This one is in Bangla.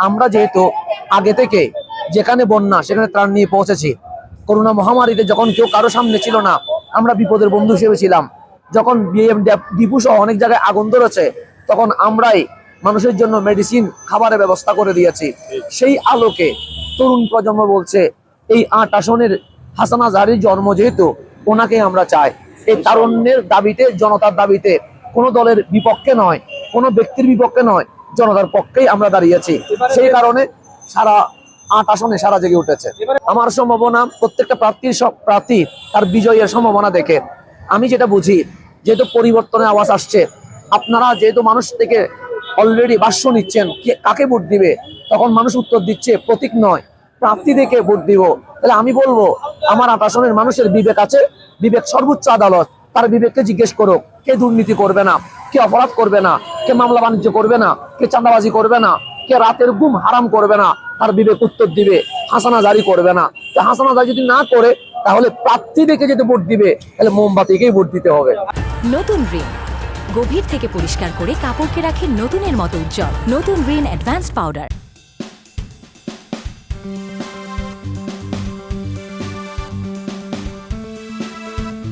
আমরা যেহেতু আগে থেকে যেখানে বন্যা সেখানে ত্রাণ নিয়ে পৌঁছেছি। করোনা মহামারীতে যখন কেউ কারো সামনে ছিল না, আমরা বিপদের বন্ধু হিসেবে ছিলাম। যখন ডিপু সহ অনেক জায়গায় আগুন ধরেছে, তখন আমরাই মানুষের জন্য মেডিসিন, খাবারের ব্যবস্থা করে দিয়েছি। সেই আলোকে তরুণ প্রজন্ম বলছে এই ৮ আসনের হাসান আজহারীর জন্ম, যেহেতু ওনাকে আমরা চাই। এই তারুণ্যের দাবিতে, জনতার দাবিতে, কোনো দলের বিপক্ষে নয়, কোনো ব্যক্তির বিপক্ষে নয়, জনতার পক্ষেই আমরা দাঁড়িয়েছি। সেই কারণে সারা ৮ আসনে সারা জেগে উঠেছে। আমার সম্ভাবনা, প্রত্যেকটা প্রার্থী তার বিজয়ের সম্ভাবনা দেখে আমি যেটা বুঝি, যেহেতু পরিবর্তনের আওয়াজ আসছে, আপনারা যেহেতু মানুষ থেকে অলরেডি ভাষ্য নিচ্ছেন কাকে ভোট দিবে, তখন মানুষ উত্তর দিচ্ছে প্রতীক নয়, প্রার্থী দেখে ভোট দিব। তাহলে আমি বলবো, আমার ৮ আসনের মানুষের বিবেক আছে, বিবেক সর্বোচ্চ আদালত, তার বিবেককে জিজ্ঞেস করুক। কে দুর্নীতি করবে না, কে অপরাধ করবে না, কে মামলা বাণিজ্য করবে না, কে চাঁদাবাজি করবে না, কে রাতের ঘুম হারাম করবে না, তার বিবেক উত্তর দিবে হাসান আজহারী করবে না। হাসান আজহারী যদি না করে, তাহলে প্রার্থী দেখে যদি ভোট দিবে, তাহলে মোমবাতিকেই ভোট দিতে হবে। নতুন রিন গভীর থেকে পরিষ্কার করে কাপড়কে রাখে নতুনের মতো উজ্জ্বল। নতুন রিন অ্যাডভান্স পাউডার।